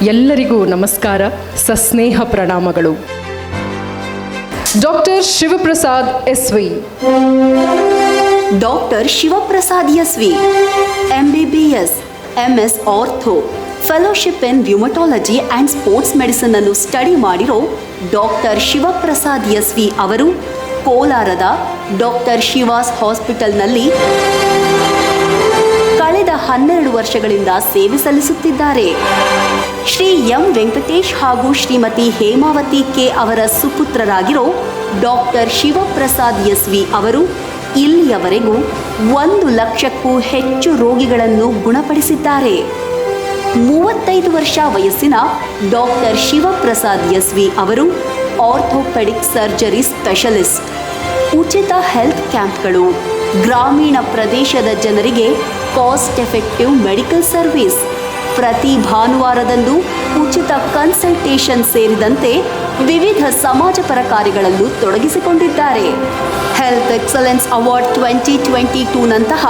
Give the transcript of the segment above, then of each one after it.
ಎಲ್ಲರಿಗೂ ನಮಸ್ಕಾರ, ಸಸ್ನೇಹ ಪ್ರಣಾಮಗಳು. Doctor Shivaprasad SV. Doctor Shivaprasad SV MBBS, MS ortho, fellowship in rheumatology and sports medicine ಅನ್ನು ಸ್ಟಡಿ ಮಾಡಿರೋ ಡಾಕ್ಟರ್ ಶಿವಪ್ರಸಾದ್ ಎಸ್ವಿ ಅವರು ಕೋಲಾರದ ಡಾಕ್ಟರ್ ಶಿವಾಸ್ ಹಾಸ್ಪಿಟಲ್ನಲ್ಲಿ ಕಳೆದ 12 ವರ್ಷಗಳಿಂದ ಸೇವೆ ಸಲ್ಲಿಸುತ್ತಿದ್ದಾರೆ. ಶ್ರೀ ಎಂ ವೆಂಕಟೇಶ್ ಹಾಗೂ ಶ್ರೀಮತಿ ಹೇಮಾವತಿ ಕೆ ಅವರ ಸುಪುತ್ರರಾಗಿರೋ ಡಾಕ್ಟರ್ ಶಿವಪ್ರಸಾದ್ ಎಸ್ವಿ ಅವರು ಇಲ್ಲಿಯವರೆಗೂ 1 ಲಕ್ಷಕ್ಕೂ ಹೆಚ್ಚು ರೋಗಿಗಳನ್ನು ಗುಣಪಡಿಸಿದ್ದಾರೆ. 35 ವರ್ಷ ವಯಸ್ಸಿನ ಡಾಕ್ಟರ್ ಶಿವಪ್ರಸಾದ್ ಎಸ್ವಿ ಅವರು ಆರ್ಥೋಪೆಡಿಕ್ ಸರ್ಜರಿ ಸ್ಪೆಷಲಿಸ್ಟ್. ಉಚಿತ ಹೆಲ್ತ್ ಕ್ಯಾಂಪ್ಗಳು, ಗ್ರಾಮೀಣ ಪ್ರದೇಶದ ಜನರಿಗೆ ಕಾಸ್ಟ್ ಎಫೆಕ್ಟಿವ್ ಮೆಡಿಕಲ್ ಸರ್ವಿಸ್, ಪ್ರತಿ ಭಾನುವಾರದಂದು ಉಚಿತ ಕನ್ಸಲ್ಟೇಷನ್ ಸೇರಿದಂತೆ ವಿವಿಧ ಸಮಾಜಪರ ಕಾರ್ಯಗಳಲ್ಲೂ ತೊಡಗಿಸಿಕೊಂಡಿದ್ದಾರೆ. ಹೆಲ್ತ್ ಎಕ್ಸಲೆನ್ಸ್ ಅವಾರ್ಡ್ 2022ನಂತಹ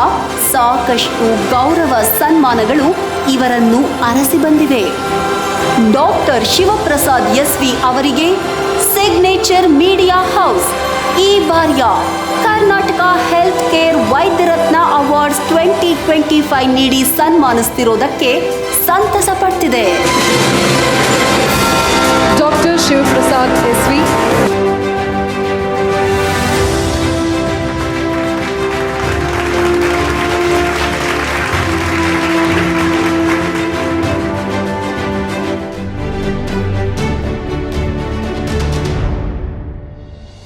ಸಾಕಷ್ಟು ಗೌರವ ಸನ್ಮಾನಗಳು ಇವರನ್ನು ಅರಸಿ ಬಂದಿವೆ. ಡಾಕ್ಟರ್ ಶಿವಪ್ರಸಾದ್ ಎಸ್ವಿ ಅವರಿಗೆ ಸಿಗ್ನೇಚರ್ ಮೀಡಿಯಾ ಹೌಸ್ ಈ ಬಾರಿಯ ಕರ್ನಾಟಕ ಹೆಲ್ತ್ ಕೇರ್ ವೈದ್ಯರತ್ನ ಅವಾರ್ಡ್ಸ್ 2025 ನೀಡಿ ಸನ್ಮಾನಿಸ್ತಿರೋದಕ್ಕೆ ಸಂತಸ ಪಡ್ತಿದೆ.